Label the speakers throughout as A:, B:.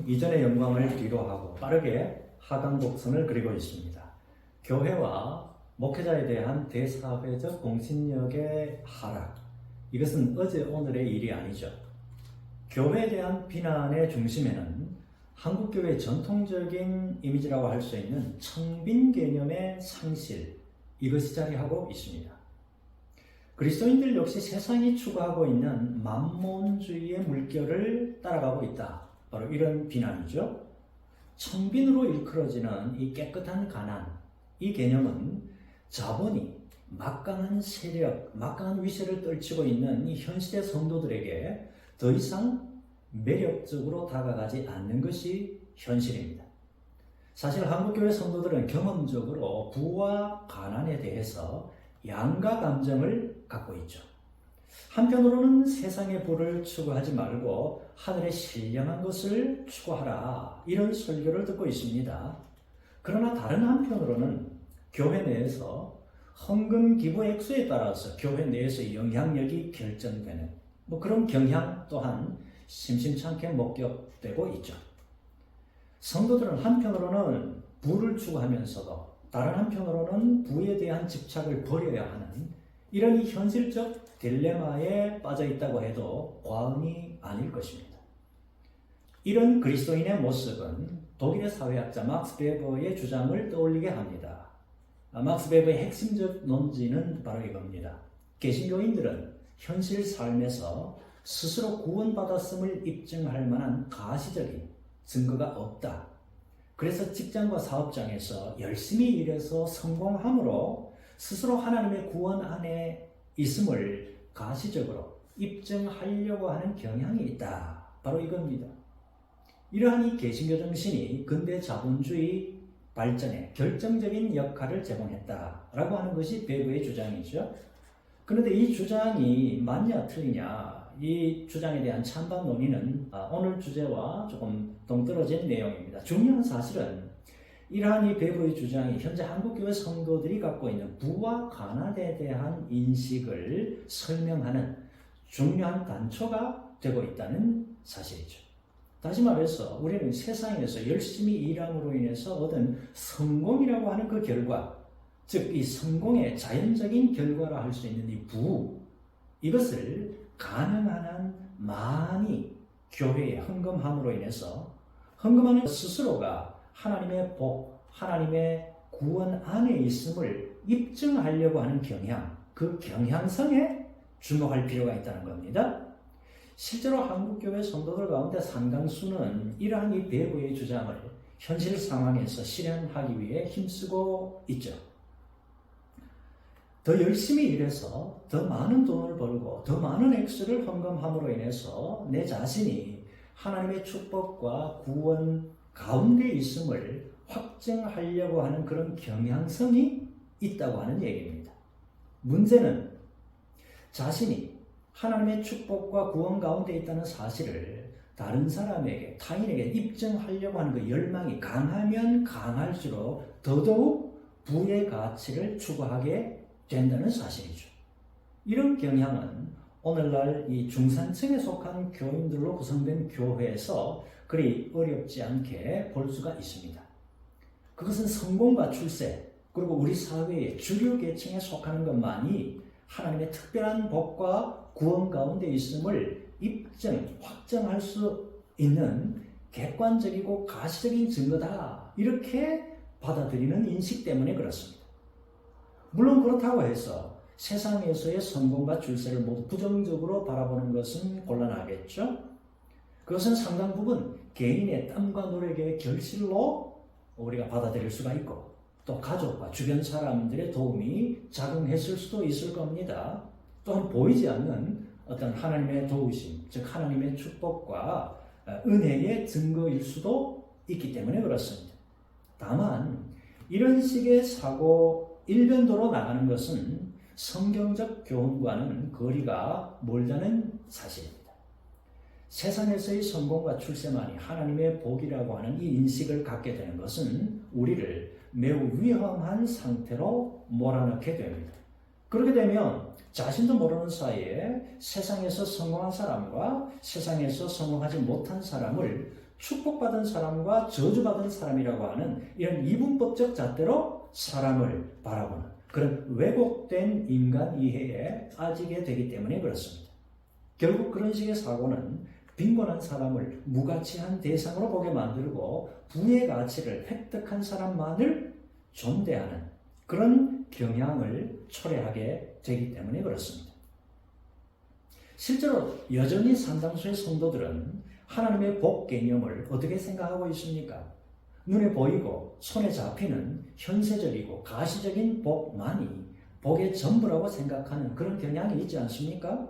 A: 교회는 이전의 영광을 뒤로하고 빠르게 하강 곡선을 그리고 있습니다. 교회와 목회자에 대한 대사회적 공신력의 하락, 이것은 어제 오늘의 일이 아니죠. 교회에 대한 비난의 중심에는 한국교회의 전통적인 이미지라고 할 수 있는 청빈 개념의 상실, 이것이 자리하고 있습니다. 그리스도인들 역시 세상이 추구하고 있는 만몬주의의 물결을 따라가고 있다. 바로 이런 비난이죠. 청빈으로 일컬어지는 이 깨끗한 가난, 이 개념은 자본이 막강한 세력, 막강한 위세를 떨치고 있는 이 현실의 성도들에게 더 이상 매력적으로 다가가지 않는 것이 현실입니다. 사실 한국교회 성도들은 경험적으로 부와 가난에 대해서 양가 감정을 갖고 있죠. 한편으로는 세상의 부를 추구하지 말고 하늘의 신령한 것을 추구하라, 이런 설교를 듣고 있습니다. 그러나 다른 한편으로는 교회 내에서 헌금 기부 액수에 따라서 교회 내에서 영향력이 결정되는 그런 경향 또한 심심찮게 목격되고 있죠. 성도들은 한편으로는 부를 추구하면서도 다른 한편으로는 부에 대한 집착을 버려야 하는 이런 현실적 딜레마에 빠져 있다고 해도 과언이 아닐 것입니다. 이런 그리스도인의 모습은 독일의 사회학자 막스 베버의 주장을 떠올리게 합니다. 막스 베버의 핵심적 논지는 바로 이겁니다. 개신교인들은 현실 삶에서 스스로 구원받았음을 입증할 만한 가시적인 증거가 없다. 그래서 직장과 사업장에서 열심히 일해서 성공함으로 스스로 하나님의 구원 안에 있음을 가시적으로 입증하려고 하는 경향이 있다. 바로 이겁니다. 이러한 이 개신교 정신이 근대 자본주의 발전에 결정적인 역할을 제공했다라고 하는 것이 베버의 주장이죠. 그런데 이 주장이 맞냐 틀리냐, 이 주장에 대한 찬반 논의는 오늘 주제와 조금 동떨어진 내용입니다. 중요한 사실은 이러한 이 베버의 주장이 현재 한국교회 성도들이 갖고 있는 부와 가난에 대한 인식을 설명하는 중요한 단초가 되고 있다는 사실이죠. 다시 말해서 우리는 세상에서 열심히 일함으로 인해서 얻은 성공이라고 하는 그 결과, 즉 이 성공의 자연적인 결과라 할 수 있는 이 부, 이것을 가능한 한 많이 교회에 헌금함으로 인해서 헌금하는 스스로가 하나님의 복, 하나님의 구원 안에 있음을 입증하려고 하는 경향, 그 경향성에 주목할 필요가 있다는 겁니다. 실제로 한국교회 성도들 가운데 상당수는 이러한 이 베버의 주장을 현실 상황에서 실현하기 위해 힘쓰고 있죠. 더 열심히 일해서 더 많은 돈을 벌고 더 많은 액수를 헌금함으로 인해서 내 자신이 하나님의 축복과 구원 가운데 있음을 확증하려고 하는 그런 경향성이 있다고 하는 얘기입니다. 문제는 자신이 하나님의 축복과 구원 가운데 있다는 사실을 다른 사람에게, 타인에게 입증하려고 하는 그 열망이 강하면 강할수록 더더욱 부의 가치를 추구하게 된다는 사실이죠. 이런 경향은 오늘날 이 중산층에 속한 교인들로 구성된 교회에서 그리 어렵지 않게 볼 수가 있습니다. 그것은 성공과 출세, 그리고 우리 사회의 주류 계층에 속하는 것만이 하나님의 특별한 복과 구원 가운데 있음을 확정할 수 있는 객관적이고 가시적인 증거다, 이렇게 받아들이는 인식 때문에 그렇습니다. 물론 그렇다고 해서 세상에서의 성공과 출세를 모두 부정적으로 바라보는 것은 곤란하겠죠. 그것은 상당 부분 개인의 땀과 노력의 결실로 우리가 받아들일 수가 있고, 또 가족과 주변 사람들의 도움이 작용했을 수도 있을 겁니다. 또한 보이지 않는 어떤 하나님의 도우심, 즉 하나님의 축복과 은혜의 증거일 수도 있기 때문에 그렇습니다. 다만 이런 식의 사고 일변도로 나가는 것은 성경적 교훈과는 거리가 멀다는 사실입니다. 세상에서의 성공과 출세만이 하나님의 복이라고 하는 이 인식을 갖게 되는 것은 우리를 매우 위험한 상태로 몰아넣게 됩니다. 그렇게 되면 자신도 모르는 사이에 세상에서 성공한 사람과 세상에서 성공하지 못한 사람을 축복받은 사람과 저주받은 사람이라고 하는 이런 이분법적 잣대로 사람을 바라보는 그런 왜곡된 인간 이해에 빠지게 되기 때문에 그렇습니다. 결국 그런 식의 사고는 빈곤한 사람을 무가치한 대상으로 보게 만들고 부의 가치를 획득한 사람만을 존대하는 그런 경향을 초래하게 되기 때문에 그렇습니다. 실제로 여전히 상당수의 성도들은 하나님의 복 개념을 어떻게 생각하고 있습니까? 눈에 보이고 손에 잡히는 현세적이고 가시적인 복만이 복의 전부라고 생각하는 그런 경향이 있지 않습니까?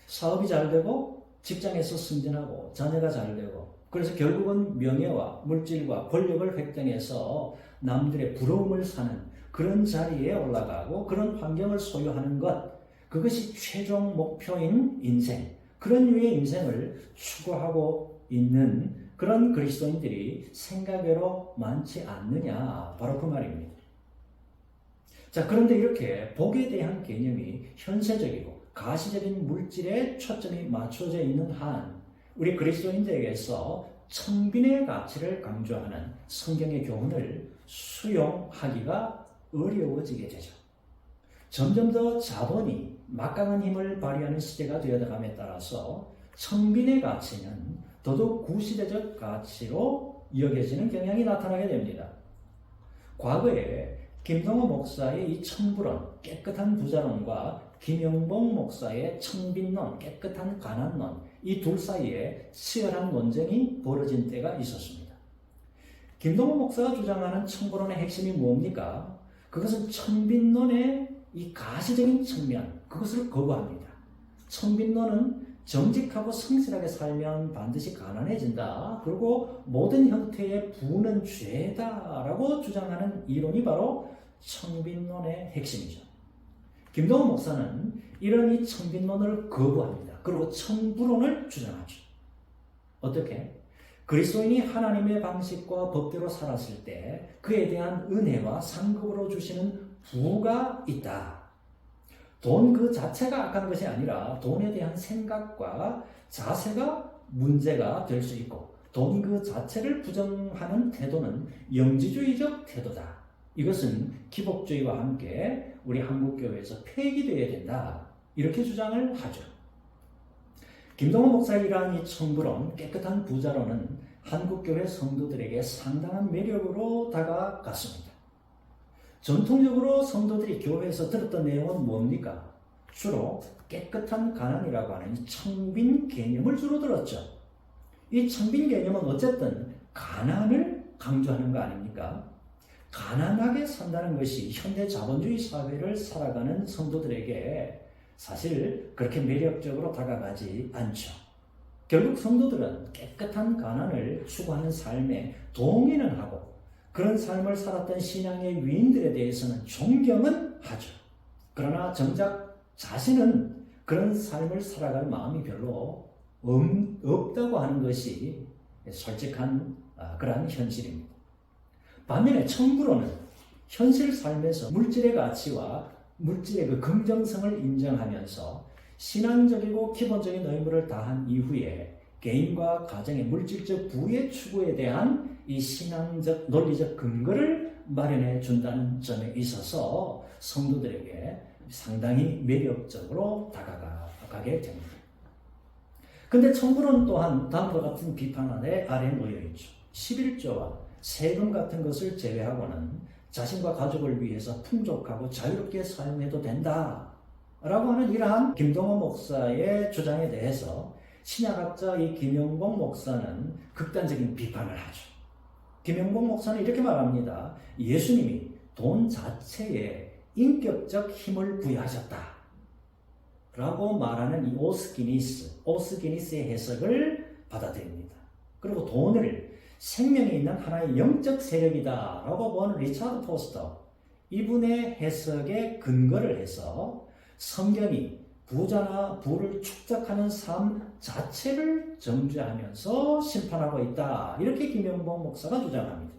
A: 사업이 잘 되고 직장에서 승진하고 자녀가 잘 되고 그래서 결국은 명예와 물질과 권력을 획득해서 남들의 부러움을 사는 그런 자리에 올라가고 그런 환경을 소유하는 것, 그것이 최종 목표인 인생, 그런 류의 인생을 추구하고 있는 그런 그리스도인들이 생각외로 많지 않느냐, 바로 그 말입니다. 자, 그런데 이렇게 복에 대한 개념이 현세적이고 가시적인 물질에 초점이 맞춰져 있는 한 우리 그리스도인들에게서 천빈의 가치를 강조하는 성경의 교훈을 수용하기가 어려워지게 되죠. 점점 더 자본이 막강한 힘을 발휘하는 시대가 되어감에 따라서 천빈의 가치는 더더욱 구시대적 가치로 여겨지는 경향이 나타나게 됩니다. 과거에 김동호 목사의 이 천부론, 깨끗한 부자론과 김영봉 목사의 천빈론, 깨끗한 가난론, 이 둘 사이에 치열한 논쟁이 벌어진 때가 있었습니다. 김동호 목사가 주장하는 천부론의 핵심이 뭡니까? 그것은 천빈론의 이 가시적인 측면, 그것을 거부합니다. 천빈론은 정직하고 성실하게 살면 반드시 가난해진다. 그리고 모든 형태의 부는 죄다라고 주장하는 이론이 바로 천빈론의 핵심이죠. 김동호 목사는 이런 이 천빈론을 거부합니다. 그리고 천부론을 주장하죠. 어떻게? 그리스도인이 하나님의 방식과 법대로 살았을 때 그에 대한 은혜와 상급으로 주시는 부가 있다. 돈 그 자체가 악한 것이 아니라 돈에 대한 생각과 자세가 문제가 될 수 있고 돈 그 자체를 부정하는 태도는 영지주의적 태도다. 이것은 기복주의와 함께 우리 한국교회에서 폐기되어야 된다. 이렇게 주장을 하죠. 김동호 목사의 이러한 이 천부론, 깨끗한 부자론은 한국교회 성도들에게 상당한 매력으로 다가갔습니다. 전통적으로 성도들이 교회에서 들었던 내용은 뭡니까? 주로 깨끗한 가난이라고 하는 이 천빈 개념을 주로 들었죠. 이 천빈 개념은 어쨌든 가난을 강조하는 거 아닙니까? 가난하게 산다는 것이 현대 자본주의 사회를 살아가는 성도들에게 사실 그렇게 매력적으로 다가가지 않죠. 결국 성도들은 깨끗한 가난을 추구하는 삶에 동의는 하고 그런 삶을 살았던 신앙의 위인들에 대해서는 존경은 하죠. 그러나 정작 자신은 그런 삶을 살아갈 마음이 별로 없다고 하는 것이 솔직한 그러한 현실입니다. 반면에 천부론은 현실 삶에서 물질의 가치와 물질의 그 긍정성을 인정하면서 신앙적이고 기본적인 의무를 다한 이후에 개인과 가정의 물질적 부의 추구에 대한 이 신앙적, 논리적 근거를 마련해 준다는 점에 있어서 성도들에게 상당히 매력적으로 다가가게 됩니다. 근데 천부론 또한 다음과 같은 비판 아래 놓여 있죠. 11조와 세금 같은 것을 제외하고는 자신과 가족을 위해서 풍족하고 자유롭게 사용해도 된다. 라고 하는 이러한 김동호 목사의 주장에 대해서 신약학자 이 김영봉 목사는 극단적인 비판을 하죠. 김영봉 목사는 이렇게 말합니다. 예수님이 돈 자체에 인격적 힘을 부여하셨다. 라고 말하는 이 오스기니스의 해석을 받아들입니다. 그리고 돈을 생명이 있는 하나의 영적 세력이다 라고 본 리차드 포스터, 이분의 해석에 근거를 해서 성경이 부자나 부를 축적하는 삶 자체를 정죄하면서 심판하고 있다. 이렇게 김영봉 목사가 주장합니다.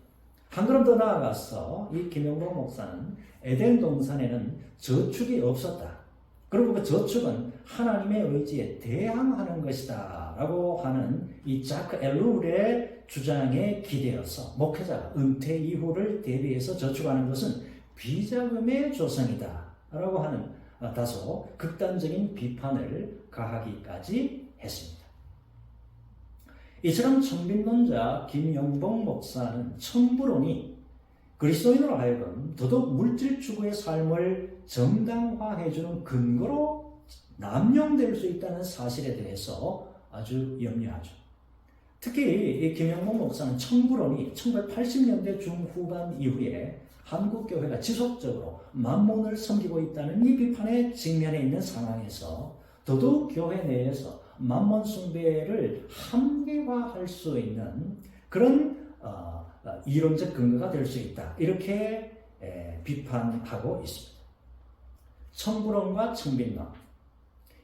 A: 한 걸음 더 나아가서 이 김영봉 목사는 에덴 동산에는 저축이 없었다. 그리고 그 저축은 하나님의 의지에 대항하는 것이다 라고 하는 이 자크 엘룰의 주장에 기대어서 목회자가 은퇴 이후를 대비해서 저축하는 것은 비자금의 조성이다 라고 하는 다소 극단적인 비판을 가하기까지 했습니다. 이처럼 청빈론자 김영봉 목사는 청부론이 그리스도인으로 하여금 더더욱 물질 추구의 삶을 정당화해주는 근거로 남용될 수 있다는 사실에 대해서 아주 염려하죠. 특히 이 김영봉 목사는 청부론이 1980년대 중후반 이후에 한국교회가 지속적으로 만몬을 섬기고 있다는 이 비판에 직면해 있는 상황에서 더더욱 교회 내에서 만몬 숭배를 한계화할 수 있는 그런 이론적 근거가 될 수 있다. 이렇게 비판하고 있습니다. 청부론과 청빈론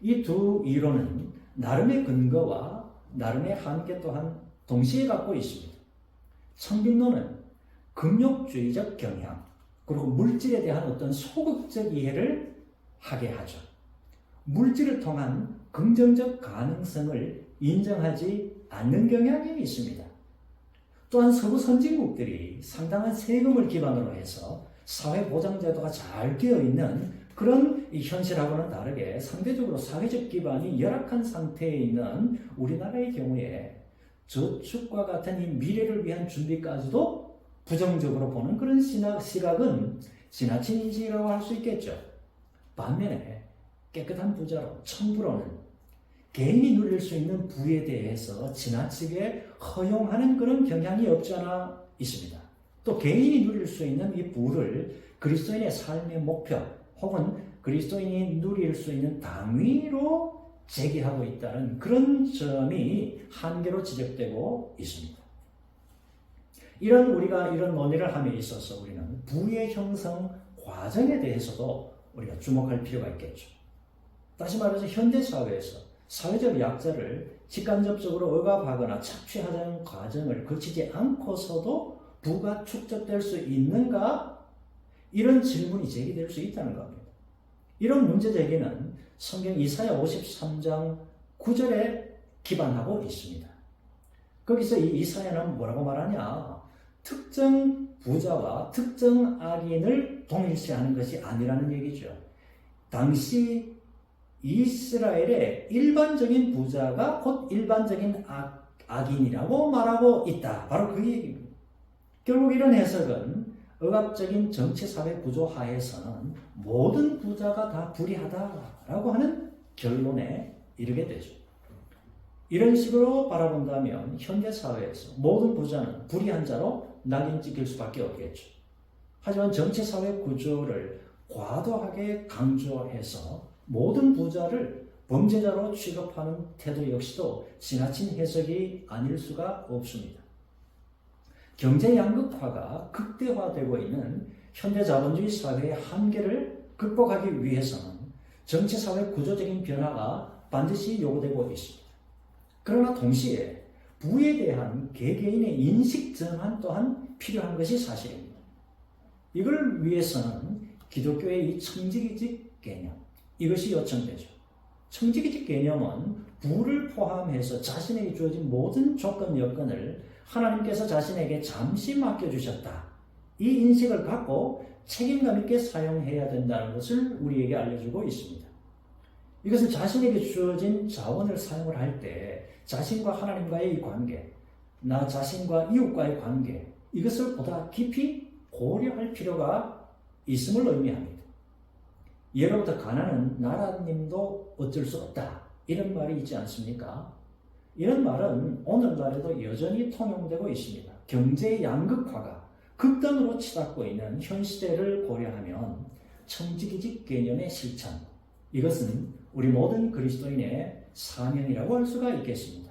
A: 이 두 이론은 나름의 근거와 나름의 한계 또한 동시에 갖고 있습니다. 청빈론은 금욕주의적 경향 그리고 물질에 대한 어떤 소극적 이해를 하게 하죠. 물질을 통한 긍정적 가능성을 인정하지 않는 경향이 있습니다. 또한 서구 선진국들이 상당한 세금을 기반으로 해서 사회보장제도가 잘 되어 있는 그런 이 현실하고는 다르게 상대적으로 사회적 기반이 열악한 상태에 있는 우리나라의 경우에 저축과 같은 이 미래를 위한 준비까지도 부정적으로 보는 그런 시각은 지나친 인식이라고 할 수 있겠죠. 반면에 깨끗한 부자로 청부로는 개인이 누릴 수 있는 부에 대해서 지나치게 허용하는 그런 경향이 없지 않아 있습니다. 또 개인이 누릴 수 있는 이 부를 그리스도인의 삶의 목표 혹은 그리스도인이 누릴 수 있는 당위로 제기하고 있다는 그런 점이 한계로 지적되고 있습니다. 우리가 이런 논의를 함에 있어서 우리는 부의 형성 과정에 대해서도 우리가 주목할 필요가 있겠죠. 다시 말해서 현대사회에서 사회적 약자를 직간접적으로 억압하거나 착취하는 과정을 거치지 않고서도 부가 축적될 수 있는가? 이런 질문이 제기될 수 있다는 겁니다. 이런 문제 제기는 성경 이사야 53장 9절에 기반하고 있습니다. 거기서 이 이사야는 뭐라고 말하냐? 특정 부자와 특정 악인을 동일시하는 것이 아니라는 얘기죠. 당시 이스라엘의 일반적인 부자가 곧 일반적인 악인이라고 말하고 있다. 바로 그 얘기입니다. 결국 이런 해석은 억압적인 정치사회 구조 하에서는 모든 부자가 다 불의하다라고 하는 결론에 이르게 되죠. 이런 식으로 바라본다면 현대사회에서 모든 부자는 불의한 자로 낙인 찍힐 수밖에 없겠죠. 하지만 정치사회 구조를 과도하게 강조해서 모든 부자를 범죄자로 취급하는 태도 역시도 지나친 해석이 아닐 수가 없습니다. 경제 양극화가 극대화되고 있는 현대 자본주의 사회의 한계를 극복하기 위해서는 정치사회 구조적인 변화가 반드시 요구되고 있습니다. 그러나 동시에 부에 대한 개개인의 인식 전환 또한 필요한 것이 사실입니다. 이걸 위해서는 기독교의 이 청지기직 개념, 이것이 요청되죠. 청지기직 개념은 부를 포함해서 자신에게 주어진 모든 조건 여건을 하나님께서 자신에게 잠시 맡겨주셨다. 이 인식을 갖고 책임감 있게 사용해야 된다는 것을 우리에게 알려주고 있습니다. 이것은 자신에게 주어진 자원을 사용을 할 때 자신과 하나님과의 이 관계, 나 자신과 이웃과의 관계, 이것을 보다 깊이 고려할 필요가 있음을 의미합니다. 예로부터 가난은 나라님도 어쩔 수 없다. 이런 말이 있지 않습니까? 이런 말은 오늘날에도 여전히 통용되고 있습니다. 경제 양극화가 극단으로 치닫고 있는 현 시대를 고려하면 청지기직 개념의 실천, 이것은 우리 모든 그리스도인의 사명이라고 할 수가 있겠습니다.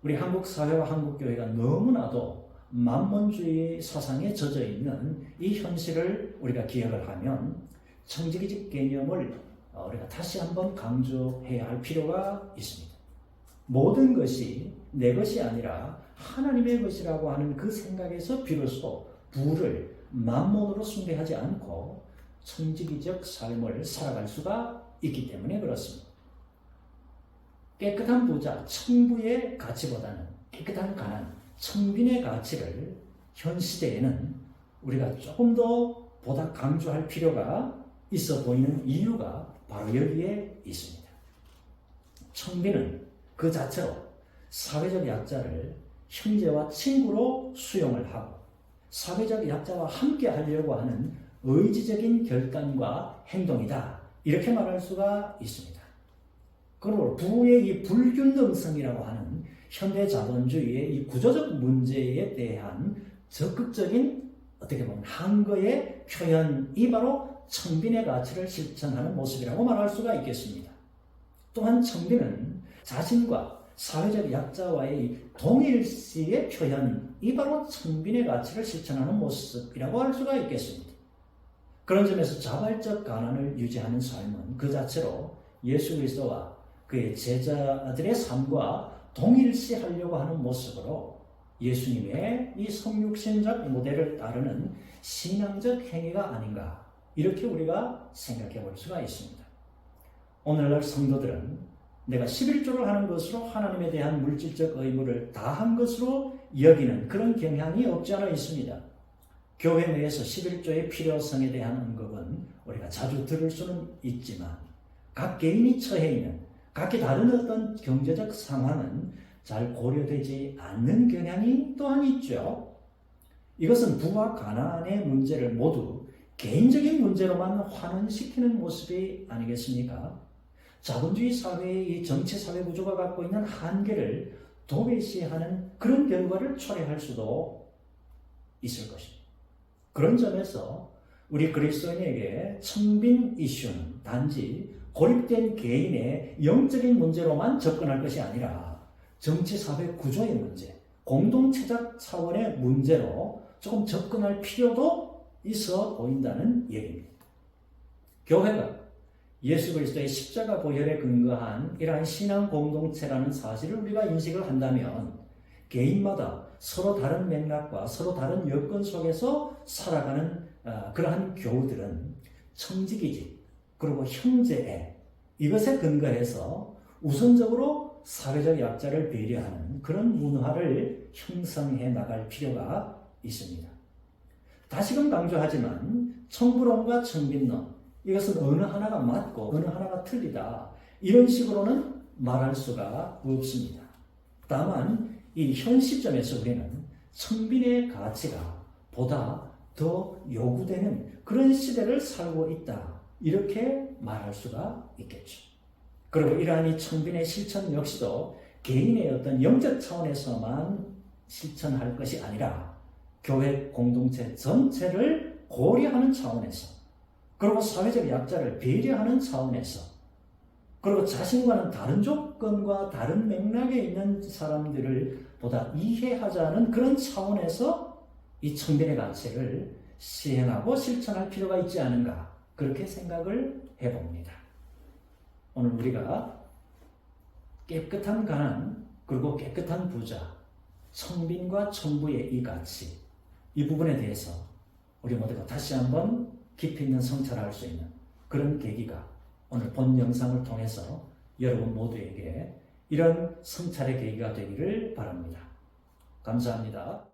A: 우리 한국 사회와 한국 교회가 너무나도 만몬주의 사상에 젖어 있는 이 현실을 우리가 기억을 하면 청지기직 개념을 우리가 다시 한번 강조해야 할 필요가 있습니다. 모든 것이 내 것이 아니라 하나님의 것이라고 하는 그 생각에서 비로소 부를 만몬으로 숭배하지 않고 청지기적 삶을 살아갈 수가 있기 때문에 그렇습니다. 깨끗한 부자, 청부의 가치보다는 깨끗한 가난, 청빈의 가치를 현 시대에는 우리가 조금 더 보다 강조할 필요가 있어 보이는 이유가 바로 여기에 있습니다. 청빈은 그 자체로 사회적 약자를 형제와 친구로 수용을 하고 사회적 약자와 함께 하려고 하는 의지적인 결단과 행동이다. 이렇게 말할 수가 있습니다. 그리고 부의 이 불균등성이라고 하는 현대 자본주의의 이 구조적 문제에 대한 적극적인 어떻게 보면 한거의 표현이 바로 청빈의 가치를 실천하는 모습이라고 말할 수가 있겠습니다. 또한 청빈은 자신과 사회적 약자와의 동일시의 표현이 바로 청빈의 가치를 실천하는 모습이라고 할 수가 있겠습니다. 그런 점에서 자발적 가난을 유지하는 삶은 그 자체로 예수 그리스도와 그의 제자들의 삶과 동일시하려고 하는 모습으로 예수님의 이 성육신적 모델을 따르는 신앙적 행위가 아닌가 이렇게 우리가 생각해 볼 수가 있습니다. 오늘날 성도들은 내가 11조를 하는 것으로 하나님에 대한 물질적 의무를 다한 것으로 여기는 그런 경향이 없지 않아 있습니다. 교회 내에서 11조의 필요성에 대한 언급은 우리가 자주 들을 수는 있지만 각 개인이 처해 있는 각기 다른 어떤 경제적 상황은 잘 고려되지 않는 경향이 또한 있죠. 이것은 부와 가난의 문제를 모두 개인적인 문제로만 환원시키는 모습이 아니겠습니까? 자본주의 사회의 이 정치 사회 구조가 갖고 있는 한계를 도외시하는 그런 결과를 초래할 수도 있을 것입니다. 그런 점에서 우리 그리스도인에게 청빈 이슈는 단지 고립된 개인의 영적인 문제로만 접근할 것이 아니라 정치 사회 구조의 문제, 공동체적 차원의 문제로 조금 접근할 필요도 있어 보인다는 얘기입니다. 교회가 예수 그리스도의 십자가 보혈에 근거한 이러한 신앙 공동체라는 사실을 우리가 인식을 한다면 개인마다 서로 다른 맥락과 서로 다른 여건 속에서 살아가는 그러한 교우들은 청지기질 그리고 형제애 이것에 근거해서 우선적으로 사회적 약자를 배려하는 그런 문화를 형성해 나갈 필요가 있습니다. 다시금 강조하지만 청부론과 청빈론 이것은 어느 하나가 맞고 어느 하나가 틀리다 이런 식으로는 말할 수가 없습니다. 다만 이 현 시점에서 우리는 청빈의 가치가 보다 더 요구되는 그런 시대를 살고 있다 이렇게 말할 수가 있겠죠. 그리고 이러한 이 청빈의 실천 역시도 개인의 어떤 영적 차원에서만 실천할 것이 아니라 교회 공동체 전체를 고려하는 차원에서 그리고 사회적 약자를 배려하는 차원에서 그리고 자신과는 다른 조건과 다른 맥락에 있는 사람들을 보다 이해하자는 그런 차원에서 이 청빈의 가치를 시행하고 실천할 필요가 있지 않은가 그렇게 생각을 해봅니다. 오늘 우리가 깨끗한 가난 그리고 깨끗한 부자 청빈과 청부의 이 가치 이 부분에 대해서 우리 모두가 다시 한번 깊이 있는 성찰할 수 있는 그런 계기가 오늘 본 영상을 통해서 여러분 모두에게 이런 성찰의 계기가 되기를 바랍니다. 감사합니다.